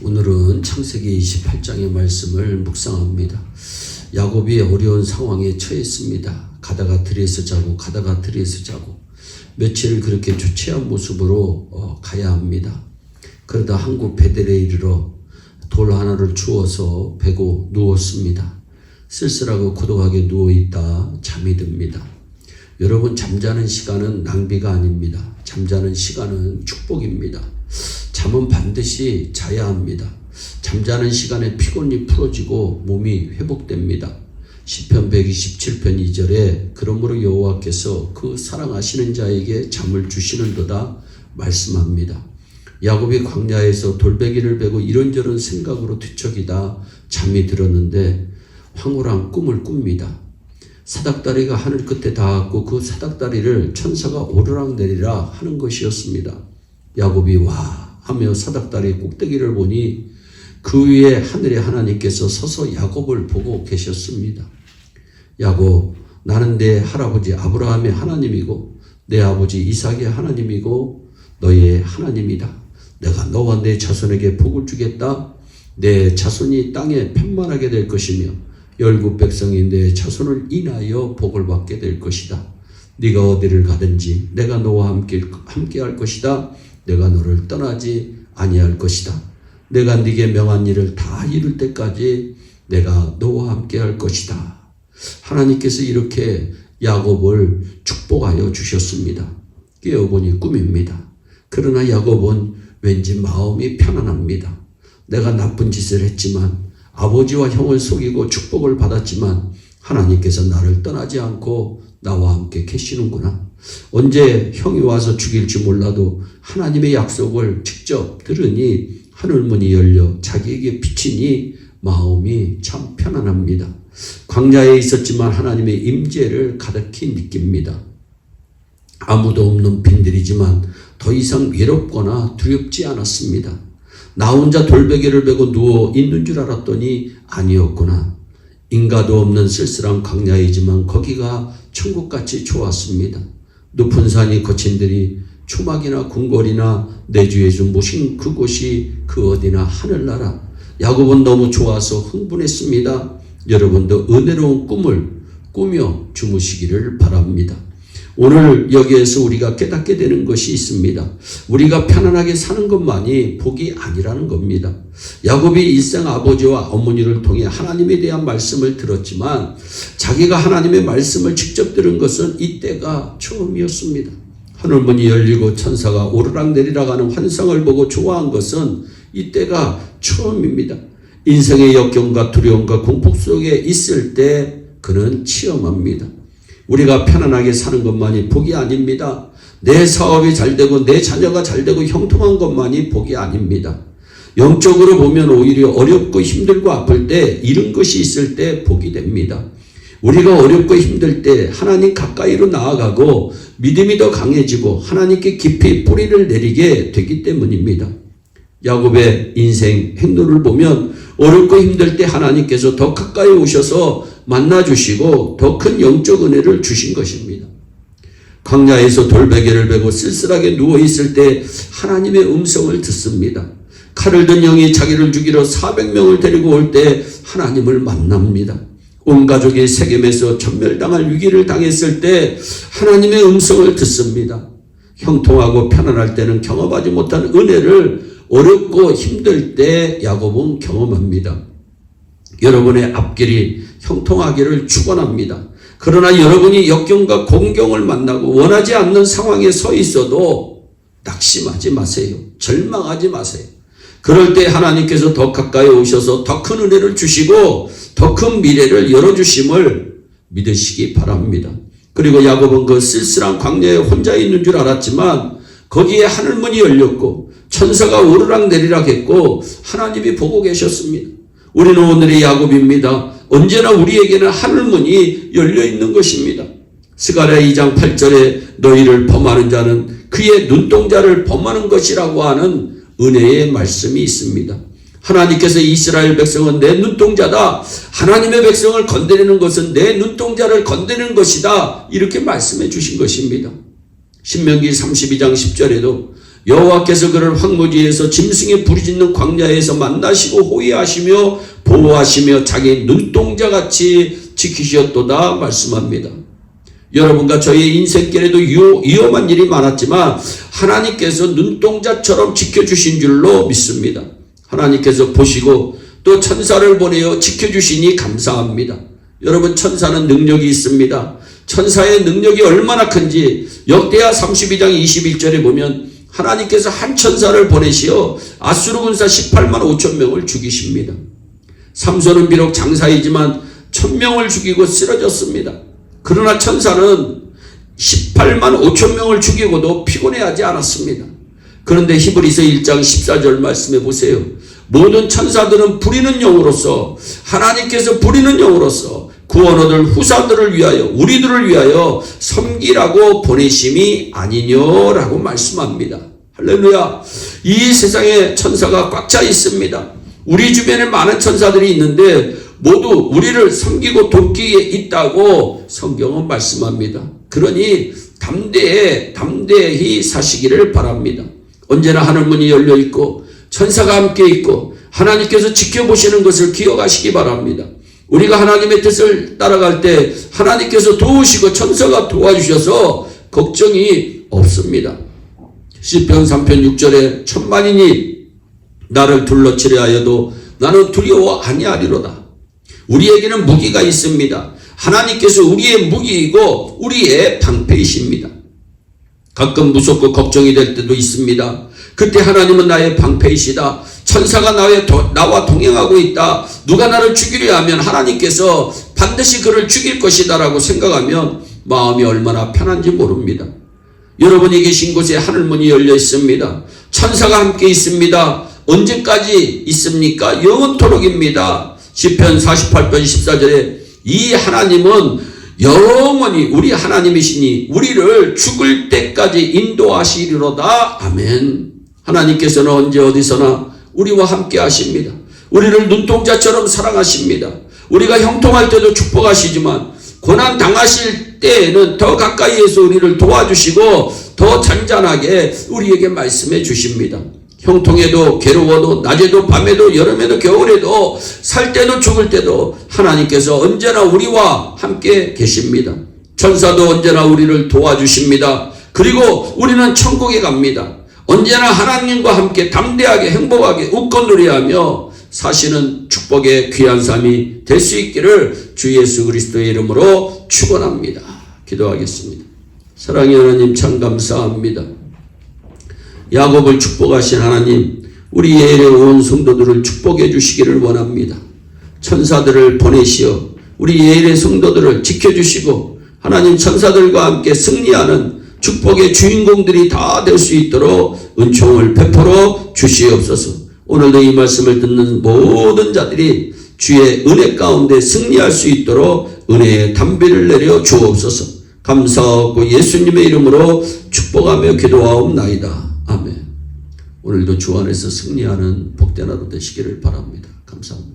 오늘은 창세기 28장의 말씀을 묵상합니다. 야곱이 어려운 상황에 처했습니다. 가다가 들에서 자고 가다가 들에서 자고 며칠을 그렇게 초췌한 모습으로 가야 합니다. 그러다 한국 베델에 이르러 돌 하나를 주워서 베고 누웠습니다. 쓸쓸하고 고독하게 누워있다 잠이 듭니다. 여러분, 잠자는 시간은 낭비가 아닙니다. 잠자는 시간은 축복입니다. 잠은 반드시 자야 합니다. 잠자는 시간에 피곤이 풀어지고 몸이 회복됩니다. 시편 127편 2절에 그러므로 여호와께서 그 사랑하시는 자에게 잠을 주시는도다 말씀합니다. 야곱이 광야에서 돌베기를 베고 이런저런 생각으로 뒤척이다 잠이 들었는데 황홀한 꿈을 꿉니다. 사닥다리가 하늘 끝에 닿았고 그 사닥다리를 천사가 오르락내리락 하는 것이었습니다. 야곱이 와 하며 사닥다리 꼭대기를 보니 그 위에 하늘의 하나님께서 서서 야곱을 보고 계셨습니다. 야곱, 나는 내 할아버지 아브라함의 하나님이고 내 아버지 이삭의 하나님이고 너의 하나님이다. 내가 너와 내 자손에게 복을 주겠다. 내 자손이 땅에 편만하게 될 것이며 열국 백성이 내 자손을 인하여 복을 받게 될 것이다. 네가 어디를 가든지 내가 너와 함께 할 것이다. 내가 너를 떠나지 아니할 것이다. 내가 네게 명한 일을 다 이룰 때까지 내가 너와 함께 할 것이다. 하나님께서 이렇게 야곱을 축복하여 주셨습니다. 깨어보니 꿈입니다. 그러나 야곱은 왠지 마음이 편안합니다. 내가 나쁜 짓을 했지만 아버지와 형을 속이고 축복을 받았지만 하나님께서 나를 떠나지 않고 나와 함께 계시는구나. 언제 형이 와서 죽일지 몰라도 하나님의 약속을 직접 들으니 하늘문이 열려 자기에게 비치니 마음이 참 편안합니다. 광야에 있었지만 하나님의 임재를 가득히 느낍니다. 아무도 없는 빈들이지만 더 이상 외롭거나 두렵지 않았습니다. 나 혼자 돌베개를 베고 누워 있는 줄 알았더니 아니었구나. 인가도 없는 쓸쓸한 광야이지만 거기가 천국같이 좋았습니다. 높은 산이 거친 들이 초막이나 궁궐이나 내주에서 모신 그곳이 그 어디나 하늘나라. 야곱은 너무 좋아서 흥분했습니다. 여러분도 은혜로운 꿈을 꾸며 주무시기를 바랍니다. 오늘 여기에서 우리가 깨닫게 되는 것이 있습니다. 우리가 편안하게 사는 것만이 복이 아니라는 겁니다. 야곱이 일생 아버지와 어머니를 통해 하나님에 대한 말씀을 들었지만 자기가 하나님의 말씀을 직접 들은 것은 이때가 처음이었습니다. 하늘문이 열리고 천사가 오르락내리락 하는 환상을 보고 좋아한 것은 이때가 처음입니다. 인생의 역경과 두려움과 공포 속에 있을 때 그는 체험합니다. 우리가 편안하게 사는 것만이 복이 아닙니다. 내 사업이 잘되고 내 자녀가 잘되고 형통한 것만이 복이 아닙니다. 영적으로 보면 오히려 어렵고 힘들고 아플 때 이런 것이 있을 때 복이 됩니다. 우리가 어렵고 힘들 때 하나님 가까이로 나아가고 믿음이 더 강해지고 하나님께 깊이 뿌리를 내리게 되기 때문입니다. 야곱의 인생 행로를 보면 어렵고 힘들 때 하나님께서 더 가까이 오셔서 만나주시고 더 큰 영적 은혜를 주신 것입니다. 광야에서 돌베개를 베고 쓸쓸하게 누워있을 때 하나님의 음성을 듣습니다. 칼을 든 영이 자기를 죽이러 400명을 데리고 올 때 하나님을 만납니다. 온 가족이 세겜에서 전멸당할 위기를 당했을 때 하나님의 음성을 듣습니다. 형통하고 편안할 때는 경험하지 못한 은혜를 어렵고 힘들 때 야곱은 경험합니다. 여러분의 앞길이 형통하기를 축원합니다. 그러나 여러분이 역경과 공경을 만나고 원하지 않는 상황에 서 있어도 낙심하지 마세요. 절망하지 마세요. 그럴 때 하나님께서 더 가까이 오셔서 더 큰 은혜를 주시고 더 큰 미래를 열어주심을 믿으시기 바랍니다. 그리고 야곱은 그 쓸쓸한 광야에 혼자 있는 줄 알았지만 거기에 하늘문이 열렸고 천사가 오르락내리락 했고 하나님이 보고 계셨습니다. 우리는 오늘의 야곱입니다. 언제나 우리에게는 하늘문이 열려있는 것입니다. 스가랴 2장 8절에 너희를 범하는 자는 그의 눈동자를 범하는 것이라고 하는 은혜의 말씀이 있습니다. 하나님께서 이스라엘 백성은 내 눈동자다. 하나님의 백성을 건드리는 것은 내 눈동자를 건드리는 것이다. 이렇게 말씀해 주신 것입니다. 신명기 32장 10절에도 여호와께서 그를 황무지에서 짐승의 부르짖는 광야에서 만나시고 호위하시며 보호하시며 자기 눈동자같이 지키셨도다 말씀합니다. 여러분과 저의 인생길에도 위험한 일이 많았지만 하나님께서 눈동자처럼 지켜주신 줄로 믿습니다. 하나님께서 보시고 또 천사를 보내어 지켜주시니 감사합니다. 여러분, 천사는 능력이 있습니다. 천사의 능력이 얼마나 큰지 역대하 32장 21절에 보면 하나님께서 한 천사를 보내시어 아수르 군사 18만 5천 명을 죽이십니다. 삼손은 비록 장사이지만 1000명을 죽이고 쓰러졌습니다. 그러나 천사는 18만 5천 명을 죽이고도 피곤해하지 않았습니다. 그런데 히브리서 1장 14절 말씀해 보세요. 모든 천사들은 부리는 영으로서, 하나님께서 부리는 영으로서 구원 얻을 후사들을 위하여, 우리들을 위하여 섬기라고 보내심이 아니뇨라고 말씀합니다. 할렐루야. 이 세상에 천사가 꽉 차 있습니다. 우리 주변에 많은 천사들이 있는데 모두 우리를 섬기고 돕기에 있다고 성경은 말씀합니다. 그러니 담대히 사시기를 바랍니다. 언제나 하늘문이 열려 있고 천사가 함께 있고 하나님께서 지켜보시는 것을 기억하시기 바랍니다. 우리가 하나님의 뜻을 따라갈 때 하나님께서 도우시고 천사가 도와주셔서 걱정이 없습니다. 시편 3편 6절에 천만인이 나를 둘러치려 하여도 나는 두려워 아니하리로다. 우리에게는 무기가 있습니다. 하나님께서 우리의 무기이고 우리의 방패이십니다. 가끔 무섭고 걱정이 될 때도 있습니다. 그때 하나님은 나의 방패이시다. 천사가 나와 동행하고 있다. 누가 나를 죽이려 하면 하나님께서 반드시 그를 죽일 것이다 라고 생각하면 마음이 얼마나 편한지 모릅니다. 여러분이 계신 곳에 하늘문이 열려 있습니다. 천사가 함께 있습니다. 언제까지 있습니까? 영원토록입니다. 시편 48편 14절에 이 하나님은 영원히 우리 하나님이시니 우리를 죽을 때까지 인도하시리로다. 아멘. 하나님께서는 언제 어디서나 우리와 함께 하십니다. 우리를 눈동자처럼 사랑하십니다. 우리가 형통할 때도 축복하시지만 고난 당하실 때에는 더 가까이에서 우리를 도와주시고 더 잔잔하게 우리에게 말씀해 주십니다. 형통에도 괴로워도 낮에도 밤에도 여름에도 겨울에도 살 때도 죽을 때도 하나님께서 언제나 우리와 함께 계십니다. 천사도 언제나 우리를 도와주십니다. 그리고 우리는 천국에 갑니다. 언제나 하나님과 함께 담대하게 행복하게 웃고 노래하며 사시는 축복의 귀한 삶이 될 수 있기를 주 예수 그리스도의 이름으로 축원합니다. 기도하겠습니다. 사랑의 하나님 참 감사합니다. 야곱을 축복하신 하나님, 우리 예일의 온 성도들을 축복해 주시기를 원합니다. 천사들을 보내시어 우리 예일의 성도들을 지켜주시고 하나님 천사들과 함께 승리하는 축복의 주인공들이 다 될 수 있도록 은총을 베풀어 주시옵소서. 오늘도 이 말씀을 듣는 모든 자들이 주의 은혜 가운데 승리할 수 있도록 은혜의 담비를 내려 주옵소서. 감사하고 예수님의 이름으로 축복하며 기도하옵나이다. 아멘. 오늘도 주 안에서 승리하는 복된 하루 되시기를 바랍니다. 감사합니다.